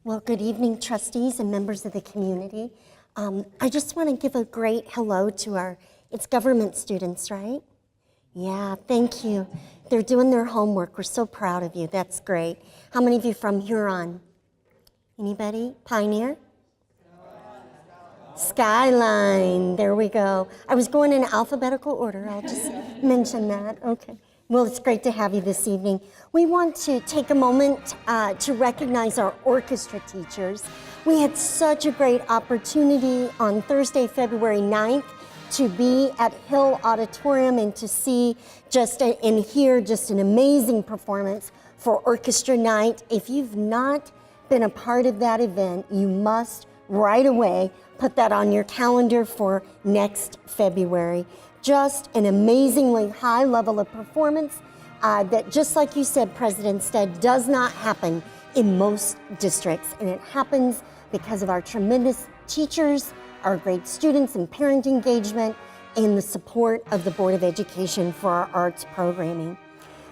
Well, good evening, trustees and members of the community. I just want to give a great hello to it's government students, right? Yeah, thank you. They're doing their homework. We're so proud of you. That's great. How many of you from Huron? Anybody? Pioneer? Skyline. There we go. I was going in alphabetical order. I'll just mention that. Okay. Well, it's great to have you this evening. We want to take a moment to recognize our orchestra teachers. We had such a great opportunity on Thursday, February 9th, to be at Hill Auditorium and to see and hear just an amazing performance for Orchestra Night. If you've not been a part of that event, you must right away put that on your calendar for next February. Just an amazingly high level of performance that, just like you said, President Stead, does not happen in most districts. And it happens because of our tremendous teachers, our great students and parent engagement, and the support of the Board of Education for our arts programming.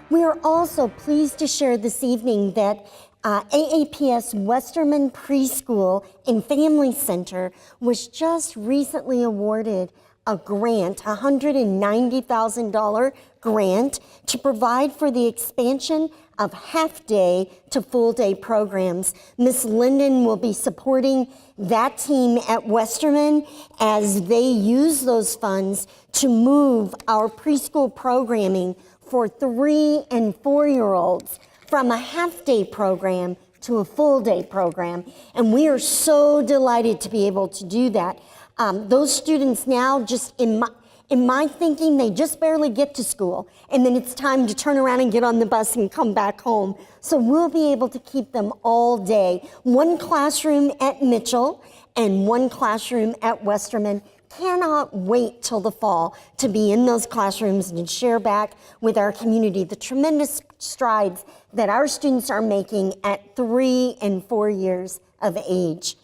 We are also pleased to share this evening that AAPS Westerman Preschool and Family Center was just recently awarded a grant, a $190,000 grant to provide for the expansion of half-day to full-day programs. Ms. Linden will be supporting that team at Westerman as they use those funds to move our preschool programming for 3- and 4-year-olds from a half-day program to a full-day program. And we are so delighted to be able to do that. Those students now, just in my thinking, they just barely get to school, and then it's time to turn around and get on the bus and come back home. So we'll be able to keep them all day. One classroom at Mitchell and one classroom at Westerman. Cannot wait till the fall to be in those classrooms and share back with our community the tremendous strides that our students are making at 3 and 4 years of age.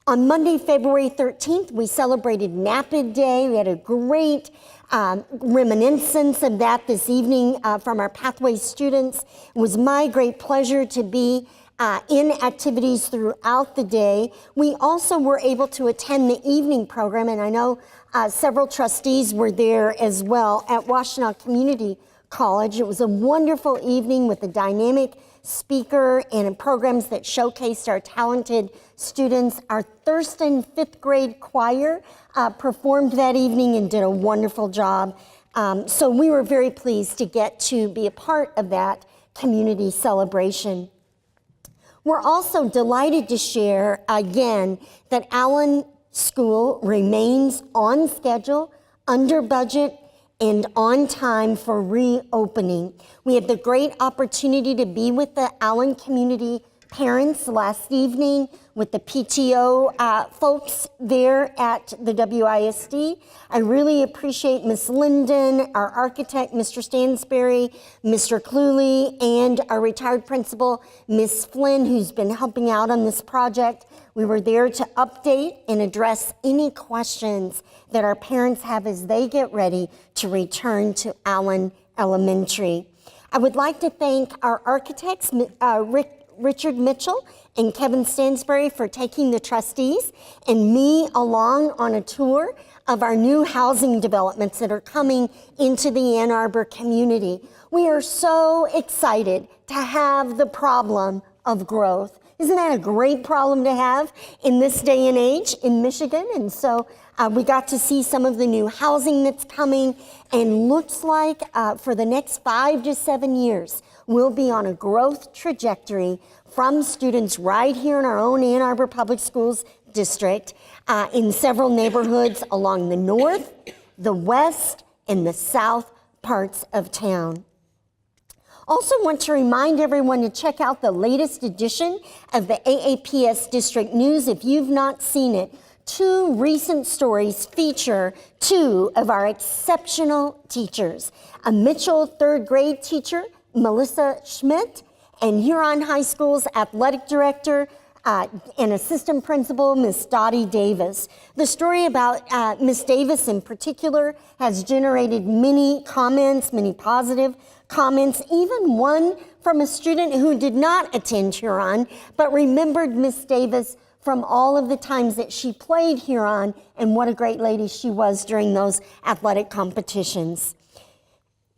On Monday, February 13th, we celebrated NAPID Day. We had a great reminiscence of that this evening from our Pathways students. It was my great pleasure to be in activities throughout the day. We also were able to attend the evening program, and I know several trustees were there as well at Washtenaw Community College. It was a wonderful evening with a dynamic speaker and programs that showcased our talented students. Our Thurston 5th grade choir performed that evening and did a wonderful job. So we were very pleased to get to be a part of that community celebration. We're also delighted to share again that Allen School remains on schedule, under budget, and on time for reopening. We had the great opportunity to be with the Allen community parents last evening with the PTO folks there at the WISD. I really appreciate Ms. Linden, our architect, Mr. Stansberry, Mr. Cluley, and our retired principal, Ms. Flynn, who's been helping out on this project. We were there to update and address any questions that our parents have as they get ready to return to Allen Elementary. I would like to thank our architects, Richard Mitchell and Kevin Stansberry, for taking the trustees and me along on a tour of our new housing developments that are coming into the Ann Arbor community. We are so excited to have the problem of growth. Isn't that a great problem to have in this day and age in Michigan? And so we got to see some of the new housing that's coming, and looks like for the next 5 to 7 years, we'll be on a growth trajectory from students right here in our own Ann Arbor Public Schools district in several neighborhoods along the north, the west, and the south parts of town. Also want to remind everyone to check out the latest edition of the AAPS District News. If you've not seen it, 2 recent stories feature 2 of our exceptional teachers. A Mitchell 3rd grade teacher, Melissa Schmidt, and Huron High School's athletic director and assistant principal, Miss Dottie Davis. The story about Miss Davis in particular has generated many comments, many positive comments, even one from a student who did not attend Huron, but remembered Miss Davis from all of the times that she played Huron and what a great lady she was during those athletic competitions.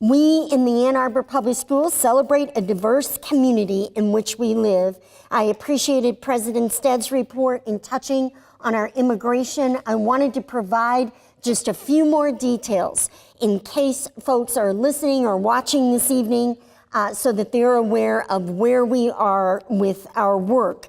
We in the Ann Arbor Public Schools celebrate a diverse community in which we live. I appreciated President Stead's report in touching on our immigration. I wanted to provide just a few more details in case folks are listening or watching this evening so that they're aware of where we are with our work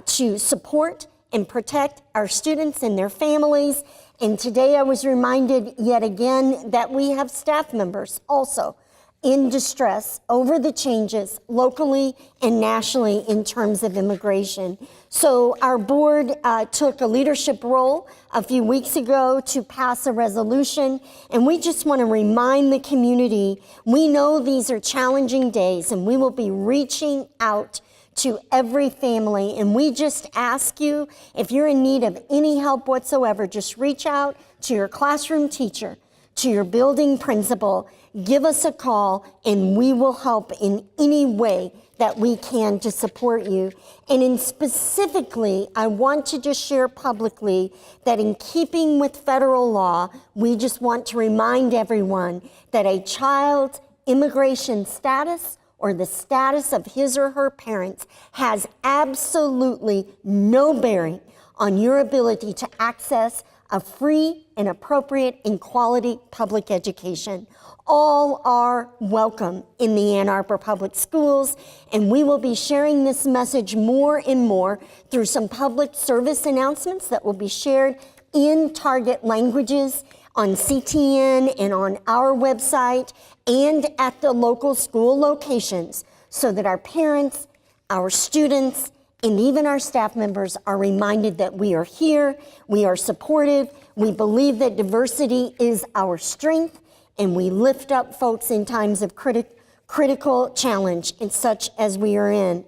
to support and protect our students and their families. And today I was reminded yet again that we have staff members also in distress over the changes locally and nationally in terms of immigration. So our board took a leadership role a few weeks ago to pass a resolution, and we just want to remind the community, we know these are challenging days and we will be reaching out to every family, and we just ask you, if you're in need of any help whatsoever, just reach out to your classroom teacher, to your building principal, give us a call, and we will help in any way that we can to support you. And in specifically, I want to just share publicly that in keeping with federal law, we just want to remind everyone that a child's immigration status or the status of his or her parents has absolutely no bearing on your ability to access a free and appropriate and quality public education. All are welcome in the Ann Arbor Public Schools, and we will be sharing this message more and more through some public service announcements that will be shared in target languages on CTN and on our website and at the local school locations so that our parents, our students, and even our staff members are reminded that we are here, we are supportive, we believe that diversity is our strength, and we lift up folks in times of critical challenge and such as we are in.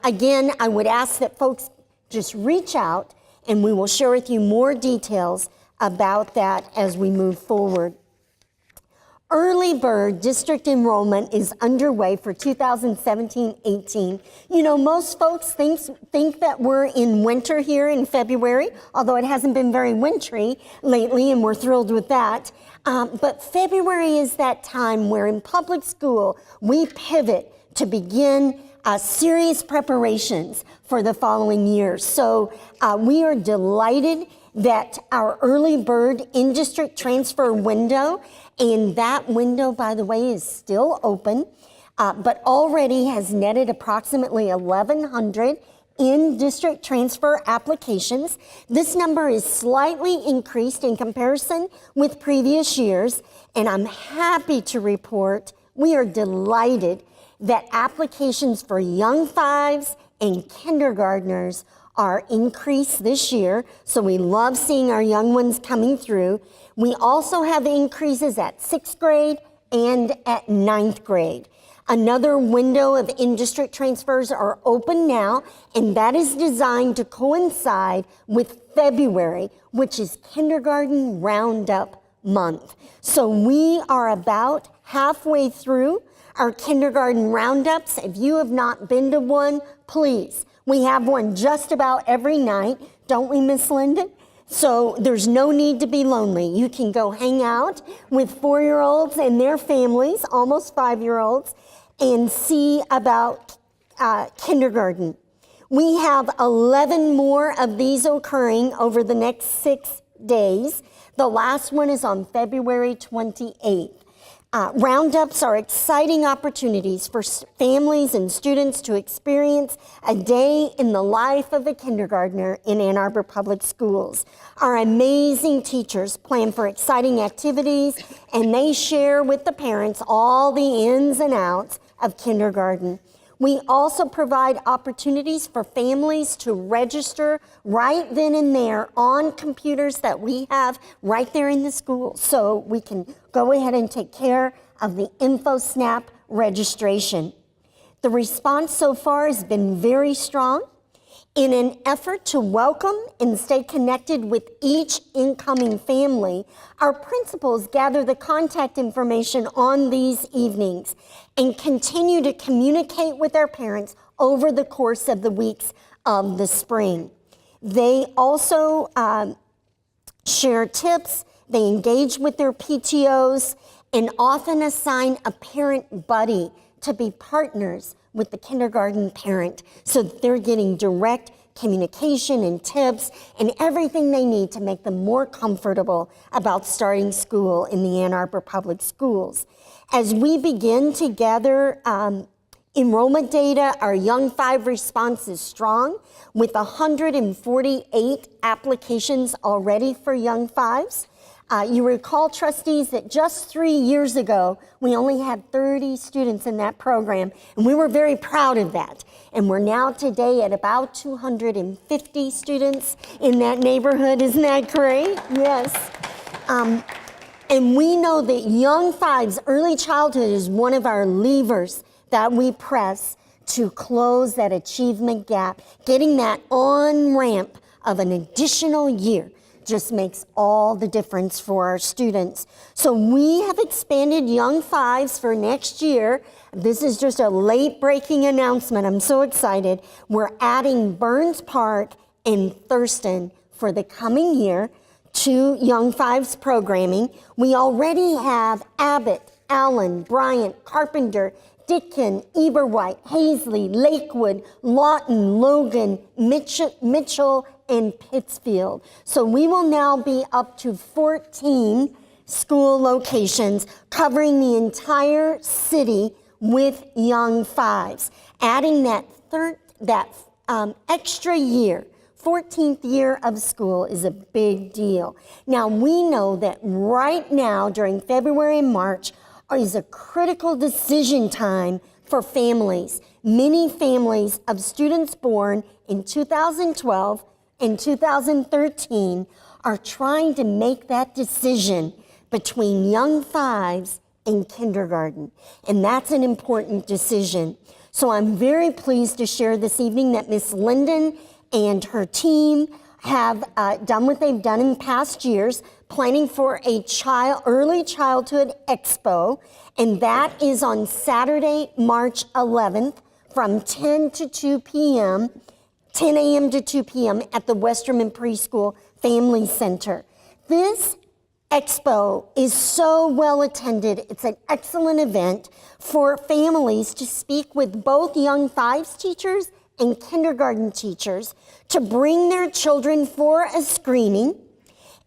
Again, I would ask that folks just reach out and we will share with you more details about that as we move forward. Early bird district enrollment is underway for 2017-18. You know, most folks think that we're in winter here in February, although it hasn't been very wintry lately, and we're thrilled with that. But February is that time where in public school, we pivot to begin serious preparations for the following year. So we are delighted that our early bird in-district transfer window, and that window, by the way, is still open, but already has netted approximately 1,100 in-district transfer applications. This number is slightly increased in comparison with previous years, and I'm happy to report we are delighted that applications for young fives and kindergartners are increased this year, so we love seeing our young ones coming through. We also have increases at 6th grade and at 9th grade. Another window of in-district transfers are open now, and that is designed to coincide with February, which is Kindergarten Roundup Month. So we are about halfway through our kindergarten roundups. If you have not been to one, please. We have one just about every night, don't we, Miss Linda? So there's no need to be lonely. You can go hang out with 4-year-olds and their families, almost 5-year-olds, and see about kindergarten. We have 11 more of these occurring over the next 6 days. The last one is on February 28th. Roundups are exciting opportunities for families and students to experience a day in the life of a kindergartner in Ann Arbor Public Schools. Our amazing teachers plan for exciting activities, and they share with the parents all the ins and outs of kindergarten. We also provide opportunities for families to register right then and there on computers that we have right there in the school, so we can go ahead and take care of the InfoSnap registration. The response so far has been very strong, In an effort to welcome and stay connected with each incoming family, our principals gather the contact information on these evenings and continue to communicate with our parents over the course of the weeks of the spring. They also share tips, they engage with their PTOs, and often assign a parent buddy to be partners with the kindergarten parent so that they're getting direct communication and tips and everything they need to make them more comfortable about starting school in the Ann Arbor Public Schools. As we begin to gather enrollment data, our Young 5 response is strong with 148 applications already for Young 5s. You recall, trustees, that just 3 years ago, we only had 30 students in that program, and we were very proud of that. And we're now today at about 250 students in that neighborhood. Isn't that great? Yes. And we know that Young 5's early childhood is one of our levers that we press to close that achievement gap. Getting that on-ramp of an additional year just makes all the difference for our students. So we have expanded Young 5s for next year. This is just a late-breaking announcement. I'm so excited. We're adding Burns Park and Thurston for the coming year to Young 5's programming. We already have Abbott, Allen, Bryant, Carpenter, Ditkin, Eberwhite, Hazley, Lakewood, Lawton, Logan, Mitchell, and Pittsfield. So we will now be up to 14 school locations covering the entire city with Young 5s. Adding that extra year, 14th year of school, is a big deal. Now we know that right now during February and March is a critical decision time for families. Many families of students born in 2012 and 2013 are trying to make that decision between Young 5s and kindergarten. And that's an important decision. So I'm very pleased to share this evening that Miss Linden and her team have done what they've done in past years, planning for a early childhood expo, and that is on Saturday, March 11th from 10 to 2 p.m., 10 a.m. to 2 p.m. at the Westerman Preschool Family Center. This expo is so well attended. It's an excellent event for families to speak with both Young 5's teachers and kindergarten teachers to bring their children for a screening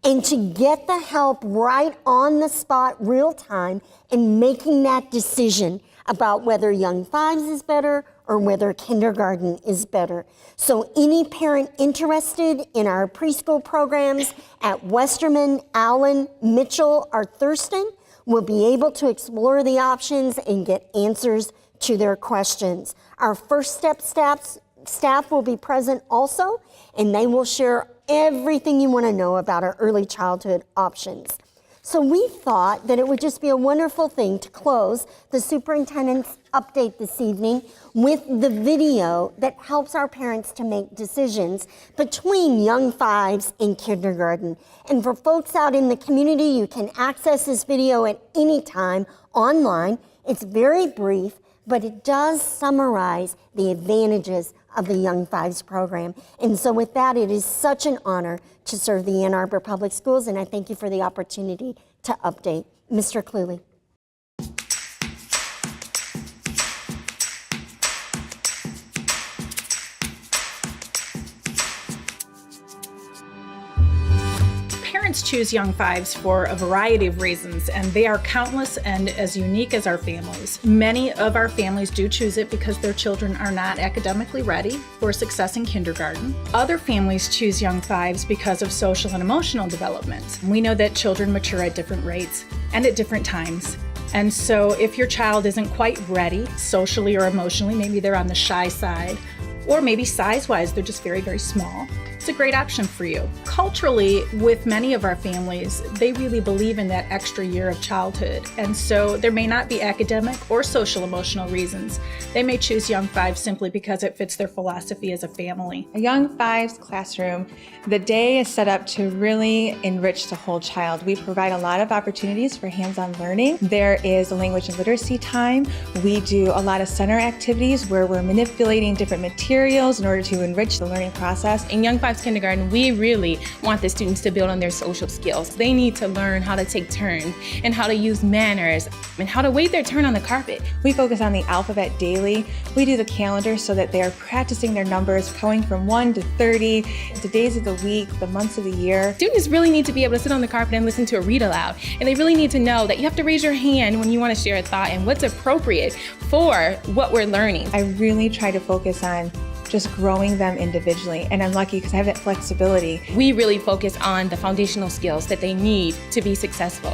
and to get the help right on the spot, real time, in making that decision about whether Young 5's is better or whether kindergarten is better. So any parent interested in our preschool programs at Westerman, Allen, Mitchell, or Thurston will be able to explore the options and get answers to their questions. Our First Step staff will be present also, and they will share everything you want to know about our early childhood options. So we thought that it would just be a wonderful thing to close the superintendent's update this evening with the video that helps our parents to make decisions between Young 5s and kindergarten. And for folks out in the community, you can access this video at any time online. It's very brief, but it does summarize the advantages of the Young 5s program. And so with that, it is such an honor to serve the Ann Arbor Public Schools, and I thank you for the opportunity to update. Mr. Cluley. Parents choose Young 5s for a variety of reasons, and they are countless and as unique as our families. Many of our families do choose it because their children are not academically ready for success in kindergarten. Other families choose Young 5s because of social and emotional development. We know that children mature at different rates and at different times. And so if your child isn't quite ready socially or emotionally, maybe they're on the shy side, or maybe size-wise, they're just very, very small. It's a great option for you. Culturally, with many of our families, they really believe in that extra year of childhood. And so there may not be academic or social emotional reasons. They may choose Young Fives simply because it fits their philosophy as a family. A Young Fives classroom, the day is set up to really enrich the whole child. We provide a lot of opportunities for hands-on learning. There is a language and literacy time. We do a lot of center activities where we're manipulating different materials in order to enrich the learning process. In Young Fives Kindergarten, we really want the students to build on their social skills. They need to learn how to take turns and how to use manners and how to wait their turn on the carpet. We focus on the alphabet daily. We do the calendar so that they're practicing their numbers, going from 1 to 30, the days of the week, the months of the year. Students really need to be able to sit on the carpet and listen to a read aloud. And they really need to know that you have to raise your hand when you want to share a thought and what's appropriate for what we're learning. I really try to focus on just growing them individually. And I'm lucky because I have that flexibility. We really focus on the foundational skills that they need to be successful.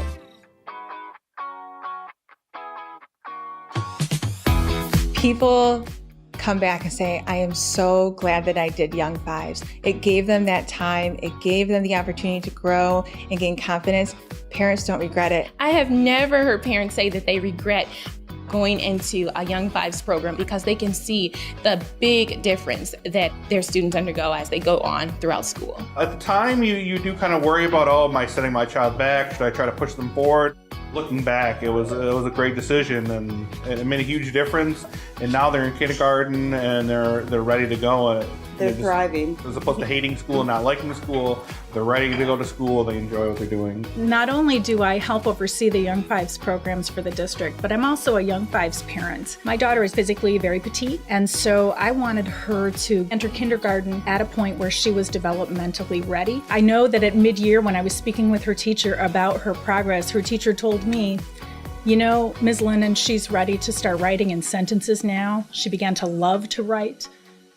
People come back and say, I am so glad that I did Young Fives. It gave them that time. It gave them the opportunity to grow and gain confidence. Parents don't regret it. I have never heard parents say that they regret going into a Young Fives program because they can see the big difference that their students undergo as they go on throughout school. At the time, you do kind of worry about, oh, am I setting my child back? Should I try to push them forward? Looking back, it was a great decision, and it made a huge difference. And now they're in kindergarten and they're ready to go. They're thriving. As opposed to hating school and not liking school, they're ready to go to school. They enjoy what they're doing. Not only do I help oversee the Young Fives programs for the district, but I'm also a Young Fives parent. My daughter is physically very petite, and so I wanted her to enter kindergarten at a point where she was developmentally ready. I know that at mid-year, when I was speaking with her teacher about her progress, her teacher told me, you know, Ms. Lennon, she's ready to start writing in sentences now. She began to love to write.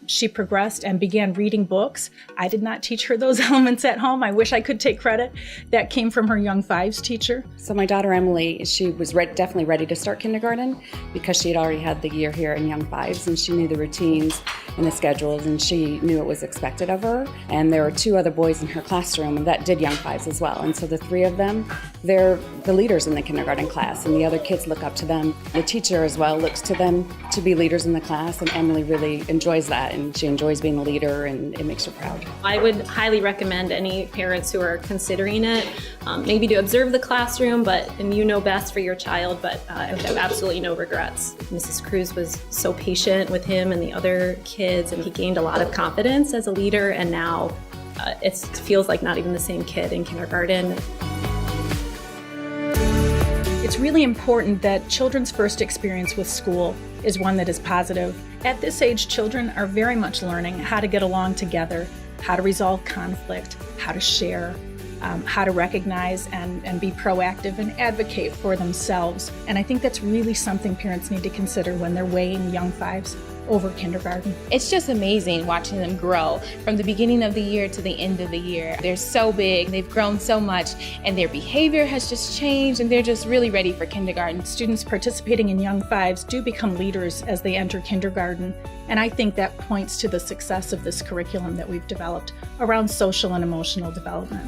She progressed and began reading books. I did not teach her those elements at home. I wish I could take credit. That came from her Young Fives teacher. So my daughter Emily, she was definitely ready to start kindergarten because she had already had the year here in Young Fives, and she knew the routines and the schedules, and she knew what was expected of her. And there were 2 other boys in her classroom that did Young Fives as well. And so the 3 of them, they're the leaders in the kindergarten class, and the other kids look up to them. The teacher as well looks to them to be leaders in the class, and Emily really enjoys that, and she enjoys being a leader, and it makes her proud. I would highly recommend any parents who are considering it, maybe to observe the classroom, and you know best for your child, but I would have absolutely no regrets. Mrs. Cruz was so patient with him and the other kids, and he gained a lot of confidence as a leader, and now it feels like not even the same kid in kindergarten. It's really important that children's first experience with school is one that is positive. At this age, children are very much learning how to get along together, how to resolve conflict, how to share, how to recognize and be proactive and advocate for themselves. And I think that's really something parents need to consider when they're weighing Young Fives over kindergarten. It's just amazing watching them grow from the beginning of the year to the end of the year. They're so big, they've grown so much, and their behavior has just changed, and they're just really ready for kindergarten. Students participating in Young Fives do become leaders as they enter kindergarten, and I think that points to the success of this curriculum that we've developed around social and emotional development.